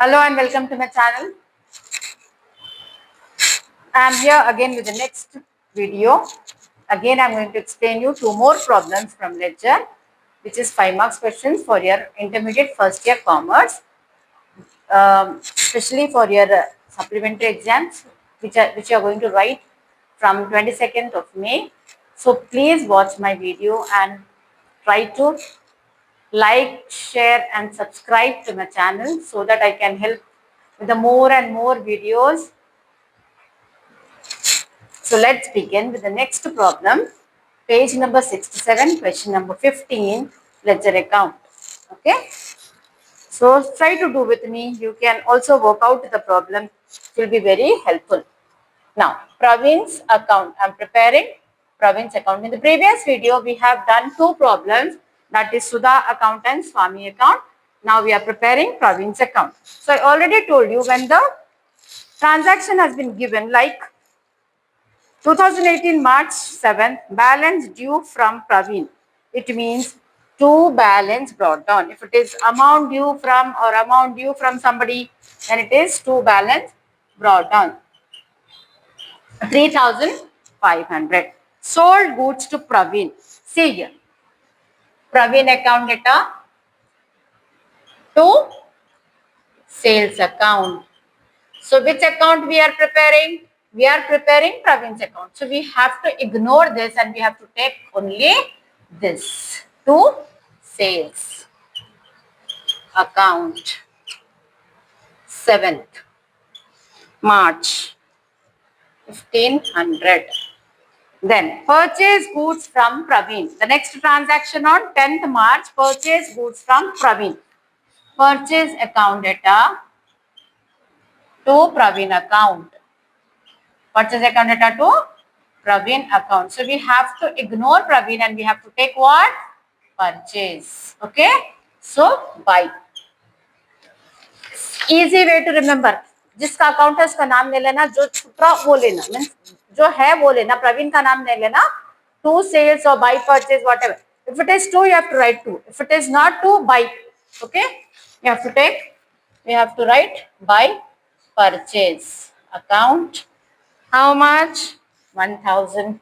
Hello and welcome to my channel. I am here again with the next video. Again, I am going to explain you two more problems from lecture, which is 5 marks questions for your intermediate first year commerce, especially for your supplementary exams, which you are going to write from 22nd of May. So please watch my video and try to like, share and subscribe to my channel so that I can help with the more and more videos. So let's begin with the next problem. Page number 67, question number 15, ledger account. Okay. So try to do with me. You can also work out the problem. It will be very helpful. Now, Pravin's account. I'm preparing Pravin's account. In the previous video, we have done two problems. That is Sudha account and Swami account. Now we are preparing Pravin's account. So I already told you when the transaction has been given, like 2018 March 7th, balance due from Praveen. It means two balance brought down. If it is amount due from or amount due from somebody, then it is two balance brought down. 3,500. Sold goods to Praveen. See here. Praveen account data to sales account. So which account we are preparing? We are preparing Praveen's account. So we have to ignore this and we have to take only this to sales account. 7th March 1500. Then purchase goods from Praveen. The next transaction on 10th March, purchase goods from Praveen. Purchase account data to Praveen account. Purchase account data to Praveen account. So we have to ignore Praveen and we have to take what? Purchase. Okay. So buy. Easy way to remember. जिसका account है उसका नाम ले लेना, जो छुट्टा वो लेना, मीन्स जो है वो लेना, प्रवीण का नाम नहीं लेना. टू सेल्स और by purchase whatever. If it is two, you have to write two. If it is not two, buy. Okay. You have to take. You have to write buy purchase account. How much? 1,000.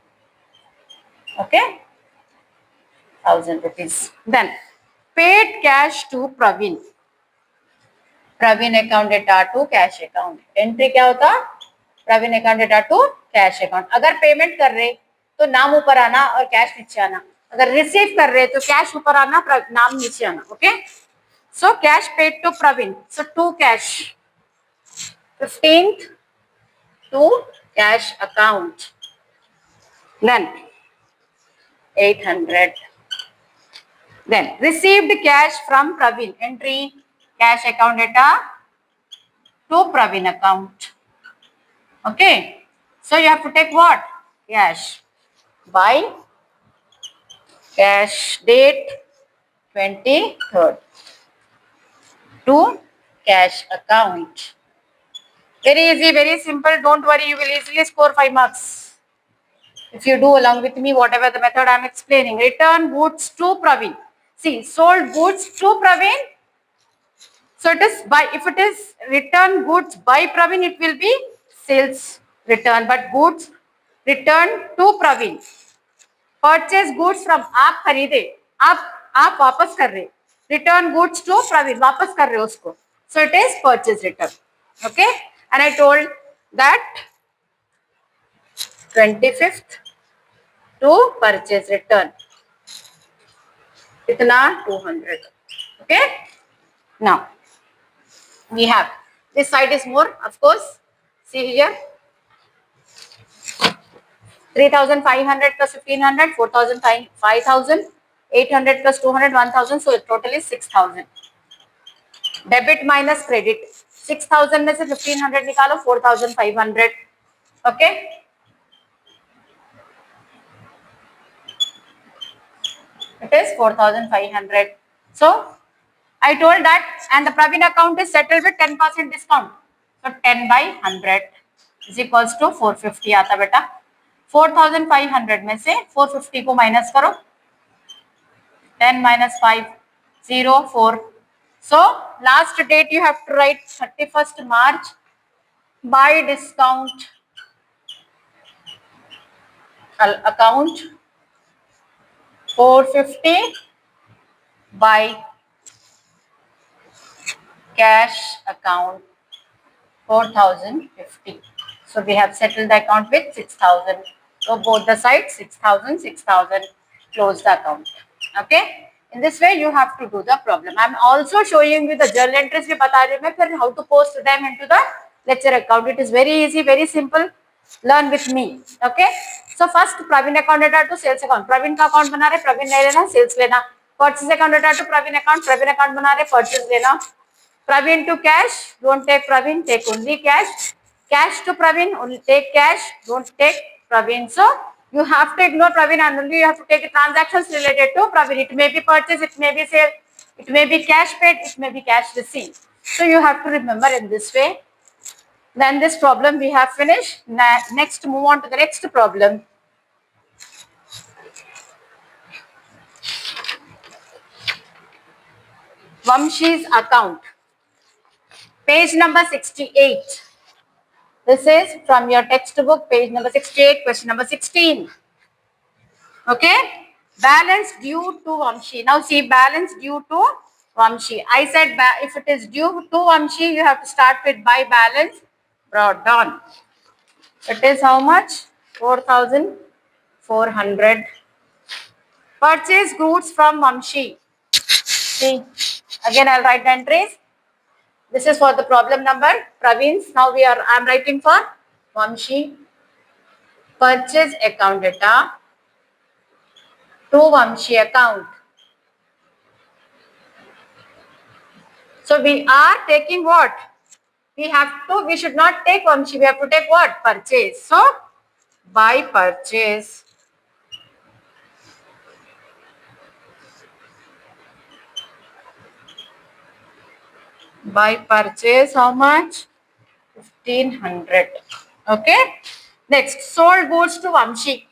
Okay. 1,000 rupees. Then paid cash to Praveen. Praveen account data to cash account. Entry क्या होता? Praveen account data to cash account. अगर payment कर रहे तो नाम ऊपर आना और कैश नीचे आना. अगर रिसीव कर रहे तो कैश ऊपर आना, नाम नीचे आना. Okay. So cash paid to Praveen. So to cash. 15th to cash account. Then 800. Then received cash from Praveen. Entry cash account data to Praveen account. Okay. So you have to take what? Cash. By cash date 23rd to cash account. Very easy, very simple. Don't worry, you will easily score 5 marks. If you do along with me, whatever the method I am explaining. Return goods to Praveen. See, sold goods to Praveen. So it is by, if it is return goods by Praveen, it will be sales return, but goods return to Praveen. Purchase goods from, आप खरीदे, आप वापस कर रहे, return goods to Praveen, वापस कर रहे हो उसको. So it is purchase return. Okay. And I told that 25th to purchase return. Itna 200. Okay. Now we have this side is more, of course. See here. 3,500 plus 1,500, 4,000, 5,000, 800 plus 200, 1,000. So total is 6,000. Debit minus credit. 6,000 में से 1,500 निकालो, 4,500. Okay. It is 4,500. So I told that, and the Praveen account is settled with 10% discount. So 10 by 100 is equals to 450 आता बेटा. 4,500 में से 450 को minus करो. 10 minus 5, 0, 4. So last date you have to write 31st March. Buy discount account 450. Buy cash account 4050. So we have settled the account with 6000. So both the sides 6000, 6000. Close the account. Okay. In this way you have to do the problem. I am also showing you the journal entries. भी बता रही हूँ मैं फिर how to post them into the lecture account. It is very easy, very simple. Learn with me. Okay. So first Praveen account data to sales account. Praveen का account बना रहे, Praveen नहीं लेना, sales लेना. Purchase account data to Praveen account बना रहे, purchase लेना. Praveen to cash, don't take Praveen, take only cash. Cash to Praveen, only take cash, don't take Praveen. So you have to ignore Praveen and only you have to take transactions related to Praveen. It may be purchase, it may be sale, it may be cash paid, it may be cash received. So you have to remember in this way. Then this problem we have finished. Next, move on to the next problem. Vamshi's account. Page number 68. This is from your textbook, page number 68, question number 16. Okay? Balance due to Vamshi. Now see, balance due to Vamshi. I said if it is due to Vamshi, you have to start with by balance brought down. It is how much? 4400. Purchase goods from Vamshi. See, again I'll write the entries. This is for the problem number. Praveen's. Now I'm writing for Vamshi. Purchase account data to Vamshi account. So we are taking what? We should not take Vamshi. We have to take what? Purchase. So by purchase. By purchase, how much? 1500. Okay. Next, sold goods to Vamshi.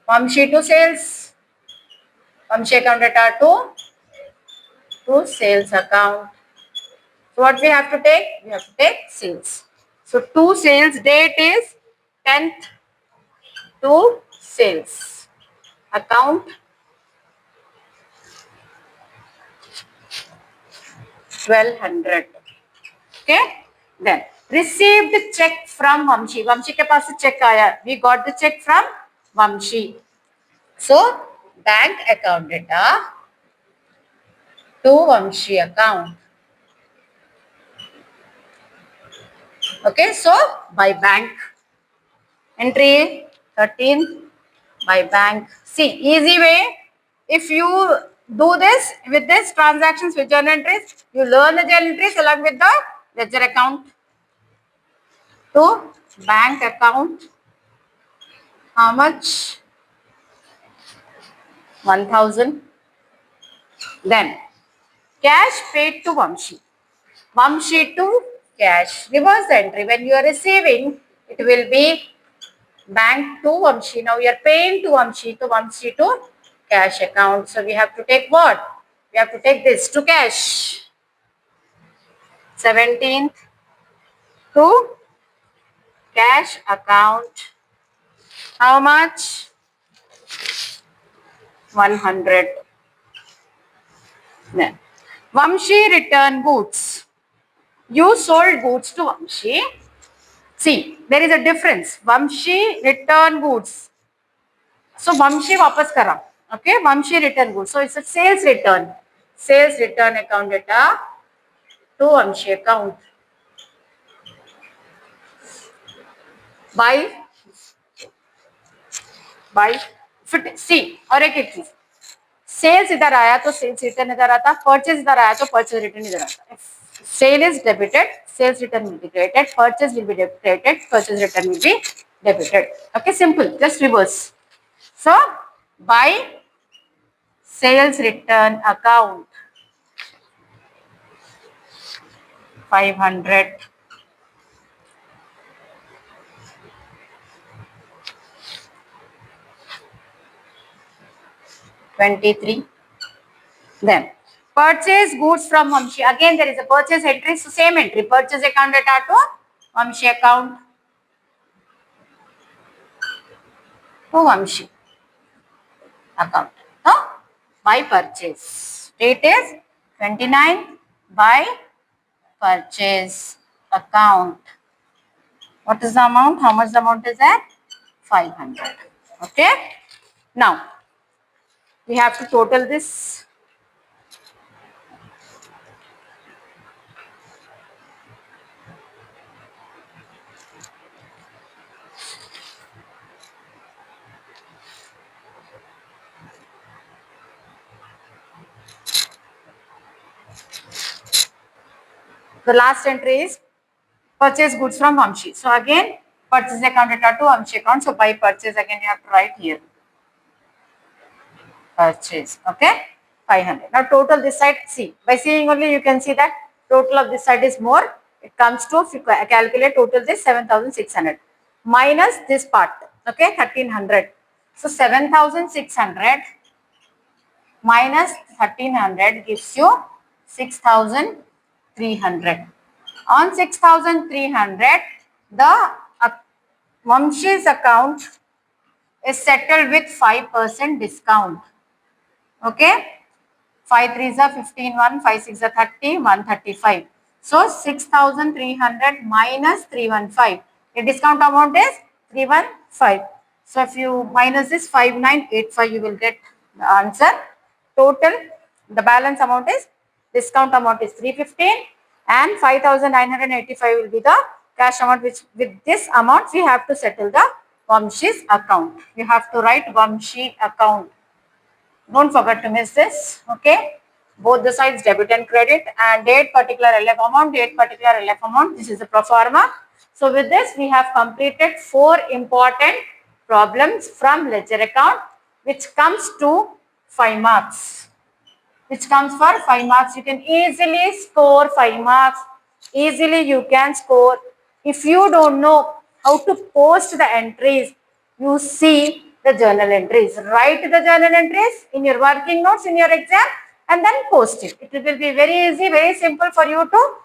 Vamshi to sales. Vamshi account data to sales account. So what we have to take? We have to take sales. So to sales date is 10th to sales account 1200. Okay. Then received check from Vamshi. Vamshi के पास से check आया. We got the check from Vamshi. So bank account data to Vamshi account. Okay. So by bank entry 13 by bank. See, easy way. If you do this with this transactions with journal entries, you learn the journal entries along with the ledger account. To bank account, how much? 1000. Then cash paid to Vamshi. Vamshi to cash. Reverse the entry. When you are receiving, it will be bank to Vamshi. Now you are paying to Vamshi to cash account. So we have to take what? We have to take this to cash. 17th to cash account. How much? 100. Then Vamshi return goods. You sold goods to Vamshi. See, there is a difference. Vamshi return goods. So Vamshi वापस करा. Okay, Vamshi return goods. So it's a sales return. Sales return account data to Vamshi account. By see और एक चीज sales इधर आया तो sales return इधर आता परचेज इधर आया तो परचेज रिटर्न इधर आता sale is debited sales return will be credited purchase will be credited purchase return will be debited okay simple just reverse so by sales return account 500 23 then Purchase goods from Vamshi. Again, there is a purchase entry, so same entry. Purchase account data to Vamshi account. To Vamshi account. No? By purchase. Date is 29 by purchase account. What is the amount? How much the amount is that? 500. Okay. Now, we have to total this. The last entry is purchase goods from Vamshi. So again, purchase account data to Vamshi account. So by purchase, again you have to write here. Purchase. Okay. 500. Now total this side, see. By seeing only you can see that total of this side is more. It comes to, if you calculate total this 7,600. Minus this part. Okay. 1,300. So 7,600 minus 1,300 gives you 6,300. On 6,300, the Vamshi's account is settled with 5% discount. Okay. 5 3s are 15, 1, 5 6 are 30, 135. So 6,300 minus 315. The discount amount is 315. So if you minus this 5985, you will get the answer. Total, the balance amount is, discount amount is 315 and 5,985 will be the cash amount, which with this amount we have to settle the Vamshi's account. You have to write Vamshi account. Don't forget to miss this. Okay. Both the sides, debit and credit, and date particular LF amount, date particular LF amount. This is the pro forma. So with this, we have completed 4 important problems from ledger account, which comes to 5 marks. Which comes for 5 marks. You can easily score 5 marks. Easily you can score. If you don't know how to post the entries, you see the journal entries. Write the journal entries in your working notes in your exam and then post it. It will be very easy, very simple for you to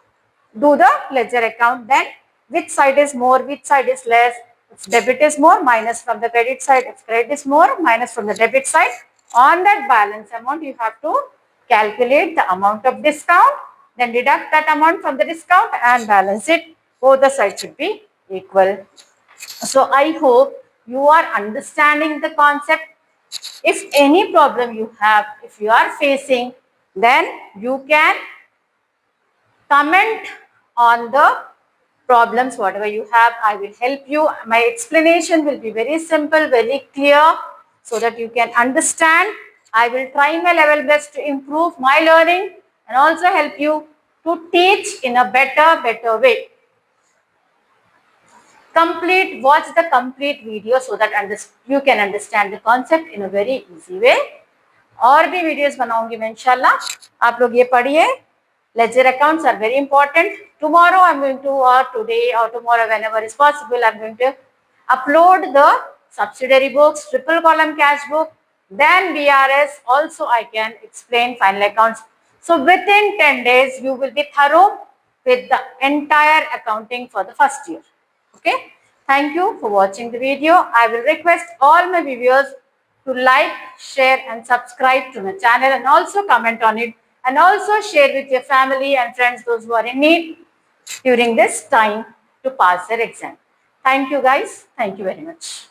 do the ledger account. Then which side is more, which side is less. If debit is more, minus from the credit side. If credit is more, minus from the debit side. On that balance amount, you have to calculate the amount of discount, then deduct that amount from the discount and balance it. Both the sides should be equal. So I hope you are understanding the concept. If any problem you have, if you are facing, then you can comment on the problems, whatever you have. I will help you. My explanation will be very simple, very clear, so that you can understand. I will try my level best to improve my learning and also help you to teach in a better way. Watch the complete video so that you can understand the concept in a very easy way. और भी videos बनाऊंगी मैं इंशाल्लाह. आप लोग ये पढ़िए. Ledger accounts are very important. Tomorrow I'm going to, or today or tomorrow, whenever is possible, I'm going to upload the subsidiary books, triple column cash book, then BRS. Also I can explain final accounts. So within 10 days you will be thorough with the entire accounting for the first year. Okay. Thank you for watching the video. I will request all my viewers to like, share and subscribe to my channel and also comment on it and also share with your family and friends, those who are in need during this time to pass their exam. Thank you guys. Thank you very much.